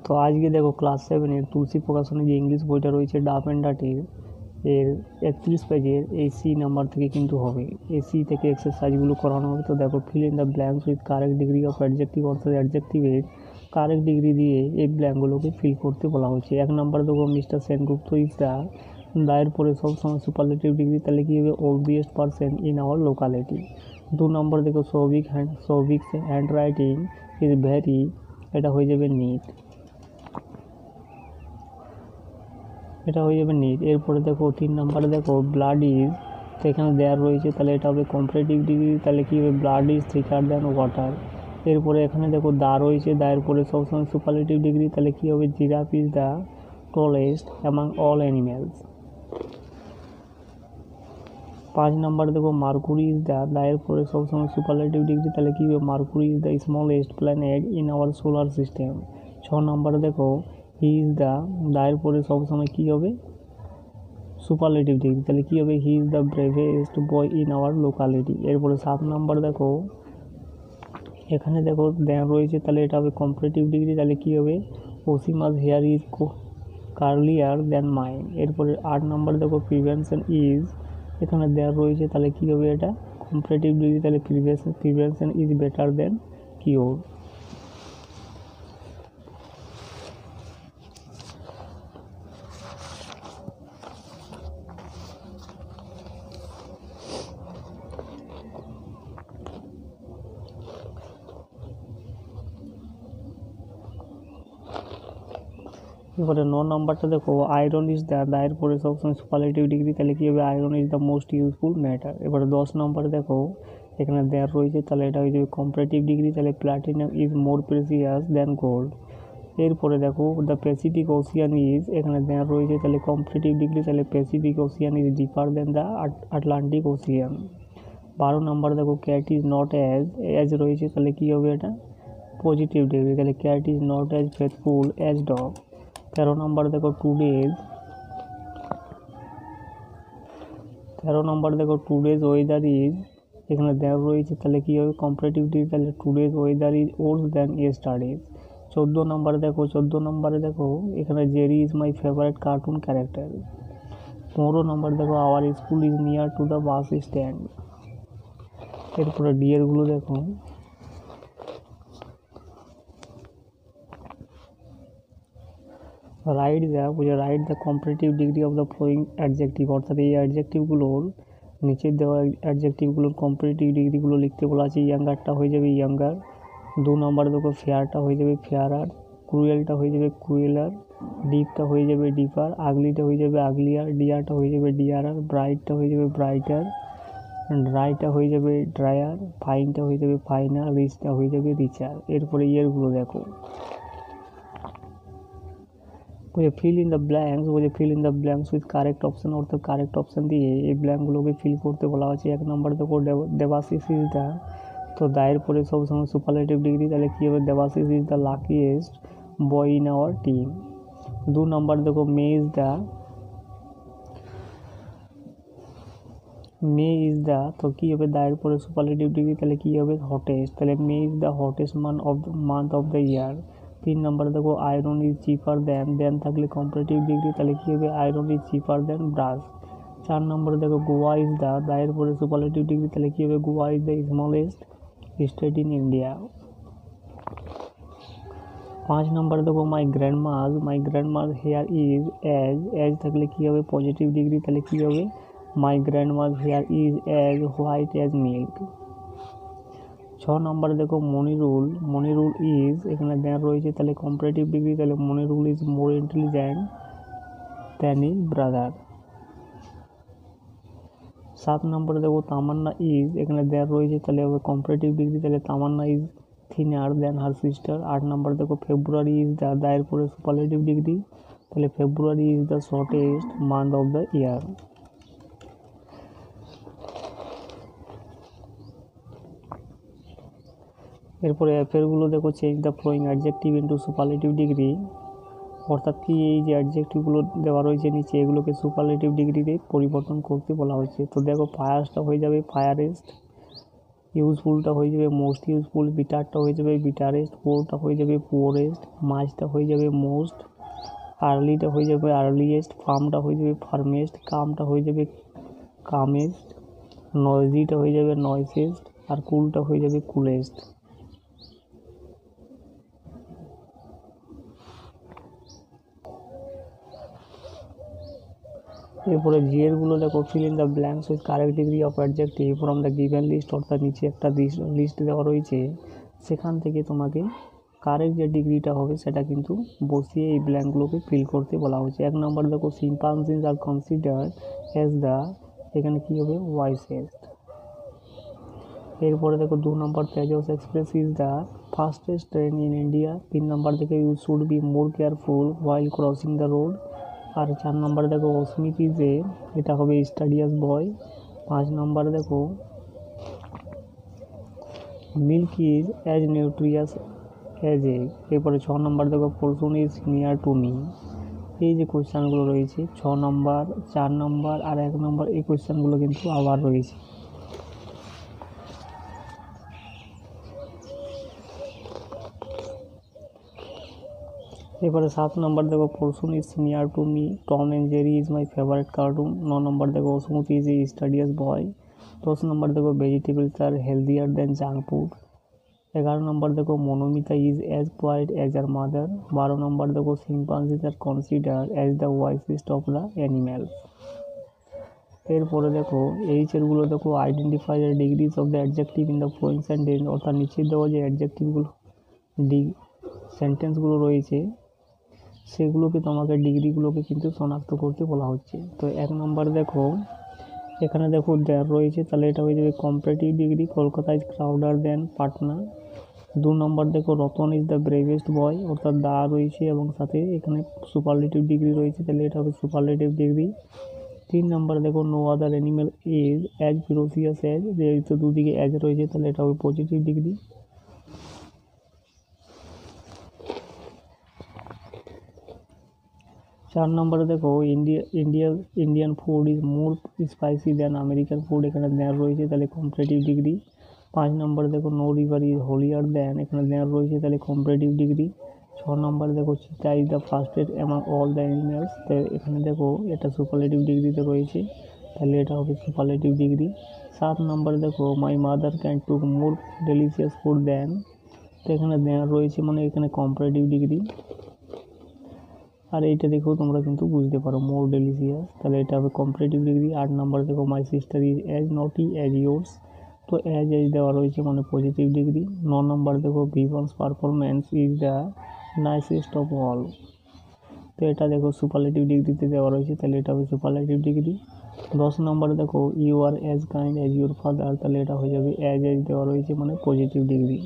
তো আজকে দেখো ক্লাস 7-এর তুলসী প্রকাশনের যে ইংলিশ বইটা রয়েছে ডাফ অ্যান্ড ডাটের এর 31 পেজের এই সি নাম্বার থেকে কিন্তু হবে। এই সি থেকে এক্সারসাইজগুলো করানো হবে। তো দেখো, fill in the blanks with correct degree of adjective, অর্থাৎ অ্যাডজেক্টিভের কারেক্ট ডিগ্রি দিয়ে এই ব্ল্যাঙ্কগুলোকে ফিল করতে বলা হচ্ছে। 1 নম্বর দেখো, মিস্টার সেনগুপ্ত ইজ দা এর পরে সবসময় সুপারলেটিভ ডিগ্রি, তাহলে কী হবে? ওল্ডিয়েস্ট পারসন ইন আওয়ার লোকালিটি। 2 নম্বর দেখো, Souvik hand writing is very, এটা হয়ে যাবে নিট, এটা হয়ে যাবে নিট। এরপরে দেখো 3 নম্বরে দেখো, ব্লাড ইজ, তো এখানে দেয়ার রয়েছে, তাহলে এটা হবে কম্পারেটিভ ডিগ্রি, তাহলে কী হবে? Blood is থিকার than water. এরপরে এখানে দেখো দা রয়েছে, দায়ের পরে সবসময় সুপারলেটিভ ডিগ্রি, তাহলে কী হবে? Giraffe is the tallest among all animals. 5 নম্বর দেখো, মার্কুরি ইজ দায়ের পরে সবসময় সুপারলেটিভ ডিগ্রি, তাহলে কী হবে? Mercury is the smallest planet in our solar system. 6 নম্বরে দেখো, হি ইজ দায়ের পরে সবসময় কী হবে? সুপারলেটিভ ডিগ্রি, তাহলে কী হবে? He is the bravest boy in our locality. এরপরে 7 নম্বর দেখো, এখানে দেখো দেয়া রয়েছে, তাহলে এটা হবে কম্পারেটিভ ডিগ্রি, তাহলে কী হবে? ওসিমাস হেয়ার ইজ কার্লিয়ার দ্যান মাইন। এরপরে 8 নম্বর দেখো, প্রিভেনশন ইজ, এখানে দেওয়া রয়েছে, তাহলে কী হবে? এটা কম্পারেটিভ ডিগ্রি, তাহলে prevention is better than cure. এবারে 9 নম্বরটা দেখো, আয়রন ইজ দায়ের পরে সবসময় সুপারলেটিভ ডিগ্রি, তাহলে কী হবে? Iron is the most useful matter. এবারে 10 নম্বরে দেখো, এখানে দেয়ার রয়েছে, তাহলে এটা হয়ে যাবে কম্পারেটিভ ডিগ্রি, তাহলে platinum is more precious than gold. এরপরে দেখো, দ্য প্যাসিফিক ওশিয়ান ইজ, এখানে দেয়ার রয়েছে, তাহলে কম্পারেটিভ ডিগ্রি, তাহলে Pacific Ocean is deeper than the Atlantic Ocean. 12 number দেখো, ক্যাট ইজ নট অ্যাজ রয়েছে, তাহলে কী হবে? এটা পজিটিভ ডিগ্রি, তাহলে cat is not as faithful as dog. 13 নম্বর দেখো, 13 নম্বর দেখো, টুডেজ ওয়েদার ইজ, এখানে দেওয়া রয়েছে, তাহলে কী হবে? কম্পারেটিভ ডিগ্রি, তাহলে today's weather is worse than yesterday's. 14 নম্বরে দেখো, এখানে Jerry is my favourite cartoon character. 15 নম্বর দেখো, our school is near to the bus stand. এরপরে ডিয়ারগুলো দেখো, right the comparative degree of the following adjective, অর্থাৎ এই অ্যাডজেক্টিভগুলোর নিচের দেওয়া অ্যাডজেক্টিভগুলোর কম্পারেটিভ ডিগ্রিগুলো লিখতে বলা আছে। ইয়াঙ্গারটা হয়ে যাবে ইয়াঙ্গার। 2 নম্বরে দেখো, ফেয়ারটা হয়ে যাবে ফেয়ারার, ক্রুয়েলটা হয়ে যাবে ক্রুয়েলার, ডিপটা হয়ে যাবে ডিপার, আগলিটা হয়ে যাবে আগলিয়ার, ডিয়ারটা হয়ে যাবে ডিয়ারার, ব্রাইটটা হয়ে যাবে ব্রাইটার, ড্রাইটা হয়ে যাবে ড্রায়ার, ফাইনটা হয়ে যাবে ফাইনার, রিচটা হয়ে যাবে রিচার। এরপরে ইয়েরগুলো দেখো, fill in the blanks with correct option, অর্থাৎ কারেক্ট অপশন দিয়ে এই ব্ল্যাঙ্কগুলোকে ফিল করতে বলা হচ্ছে। 1 নম্বর দেখো, দেবাশিস ইজ দ্য, তো দায়ের পরে সবসময় সুপারলেটিভ ডিগ্রি, তাহলে কী হবে? Debashis is the luckiest boy in our team. 2 নম্বর দেখো, মে তো কী হবে? দায়ের পরে সুপারলেটিভ ডিগ্রি, তাহলে কী হবে? হটেস্ট, তাহলে May is the hottest month of the year. 3 নম্বর দেখো, আয়রন ইজ চিপার দেন থাকলে কম্পারেটিভ ডিগ্রি, তাহলে কী হবে? Iron is cheaper than brass. 4 নম্বরে দেখো, গোয়া ইজ দায়ের পরে সুপারলেটিভ ডিগ্রি, তাহলে কী হবে? Goa is the smallest state in India. 5 নম্বরে দেখো, my grandma's hair is as থাকলে কী হবে? পজিটিভ ডিগ্রি, তাহলে কী হবে? My grandma's hair is as white as milk. 6 নম্বরে দেখো, মনিরুল ইজ, এখানে দেওয়া রয়েছে, তাহলে কম্পারেটিভ ডিগ্রি, তাহলে Monirul is more intelligent than his brother. 7 নম্বরে দেখো, তামান্না ইজ, এখানে দেওয়া রয়েছে, তাহলে হবে কম্পারেটিভ ডিগ্রি, তাহলে Tamanna is thinner than her sister. 8 নম্বরে দেখো, ফেব্রুয়ারি ইজ দায়ের পরে সুপারলেটিভ ডিগ্রি, তাহলে February is the shortest month of the ইয়ার। এরপরে অ্যাফেয়ারগুলো দেখো, change the following adjective into superlative degree, অর্থাৎ কি এই যে অ্যাডজেক্টিভগুলো দেওয়া রয়েছে নিচে, এগুলোকে সুপারলেটিভ ডিগ্রিতে পরিবর্তন করতে বলা হয়েছে। তো দেখো, ফায়ার্সটা হয়ে যাবে ফায়ারেস্ট, ইউজফুলটা হয়ে যাবে মোস্ট ইউজফুল, বিটারটা হয়ে যাবে বিটারেস্ট, পোরটা হয়ে যাবে পুয়ারেস্ট, মাছটা হয়ে যাবে মোস্ট, আর্লিটা হয়ে যাবে আর্লিয়েস্ট, ফার্মটা হয়ে যাবে ফার্মেস্ট, কামটা হয়ে যাবে কামেস্ট, নয়েজিটা হয়ে যাবে নয়েসেস্ট, আর কুলটা হয়ে যাবে কুলেস্ট। এরপরে জিএরগুলো দেখো, fill in the blanks with correct degree of adjective from the given list, অর্থাৎ নিচে একটা লিস্ট দেওয়া রয়েছে, সেখান থেকে তোমাকে কারেক্ট যে ডিগ্রিটা হবে সেটা কিন্তু বসিয়ে এই ব্ল্যাঙ্কগুলোকে ফিল করতে বলা হয়েছে। 1 নম্বর দেখো, chimpanzees are considered as the, এখানে কী হবে ওয়াইসেস্ট। এরপরে দেখো 2 number, Tejas Express is the fastest train in India. 3 নম্বর দেখো, you should be more careful while crossing the road. আর 4 নম্বর দেখো, অস্মিত ইজ এ, এটা হবে স্টাডিয়াস বয়। 5 নম্বর দেখো, milk is as nutritious as egg. এরপরে 6 নম্বর দেখো, Parshun is near to me. এই যে কোয়েশ্চানগুলো রয়েছে 6 নম্বর, 4 নম্বর আর 1 নম্বর, এই কোয়েশ্চানগুলো কিন্তু আবার রয়েছে। এবারে 7 নম্বর দেখো, Parshun is near to me, Tom and Jerry is my favourite cartoon. 9 number দেখো, smooth is a studious boy. 10 number দেখো, vegetables are healthier than junk food. 11 number দেখো, Monomita is as quiet as her mother. 12 number দেখো, chimpanzees are consider as the wisest of the animals. এরপরে দেখো এইচেরগুলো দেখো, identify the degrees of the adjective in the following sentence, অর্থাৎ নিচে দেওয়া যে অ্যাডজেক্টিভগুলো সেন্টেন্সগুলো রয়েছে সেগুলোকে তোমাকে ডিগ্রিগুলোকে কিন্তু শনাক্ত করতে বলা হচ্ছে। তো 1 নম্বর দেখো, এখানে দেখো দেয়ার রয়েছে, তাহলে এটা হয়ে যাবে কম্পারেটিভ ডিগ্রি, কলকাতা ইজ ক্রাউডার দেন পাটনা। 2 নম্বর দেখো, রতন ইজ দ্য ব্রেভেস্ট বয়, অর্থাৎ দা রয়েছে এবং সাথে এখানে সুপারলেটিভ ডিগ্রি রয়েছে, তাহলে এটা হবে সুপারলেটিভ ডিগ্রি। 3 নম্বর দেখো, no other animal is as ferocious as, যেহেতু দুদিকে অ্যাজ রয়েছে তাহলে এটা হবে পজিটিভ ডিগ্রি। 4 নম্বরে দেখো, Indian food is more spicy than American food, এখানে দেয়ার রয়েছে, তাহলে কম্পারেটিভ ডিগ্রি। 5 নম্বরে দেখো, no river is holier than, এখানে দেয়ার রয়েছে, তাহলে কম্পারেটিভ ডিগ্রি। 6 নম্বরে দেখো, চিতা is the fastest among all the animals, তো এখানে দেখো এটা সুপারলেটিভ ডিগ্রিতে রয়েছে, তাহলে এটা হবে সুপারলেটিভ ডিগ্রি। 7 নম্বরে দেখো, my mother can cook more delicious food than, তো এখানে দেয়ার রয়েছে, মানে এখানে কম্পারেটিভ ডিগ্রি। আর এইটা দেখেও তোমরা কিন্তু বুঝতে পারো মোর ডেলিশিয়াস, তাহলে এটা হবে কম্পারেটিভ ডিগ্রি। 8 নম্বর দেখো, my sister is as naughty as yours, তো অ্যাজ দেওয়া রয়েছে মানে পজিটিভ ডিগ্রি। 9 নম্বর দেখো, Vivan's performance is the nicest of all, তো এটা দেখো সুপারলেটিভ ডিগ্রিতে দেওয়া রয়েছে, তাহলে এটা হবে সুপারলেটিভ ডিগ্রি। 10 নম্বরে দেখো, you are as kind as your father, তাহলে এটা হয়ে যাবে অ্যাজ দেওয়া রয়েছে মানে পজিটিভ ডিগ্রি।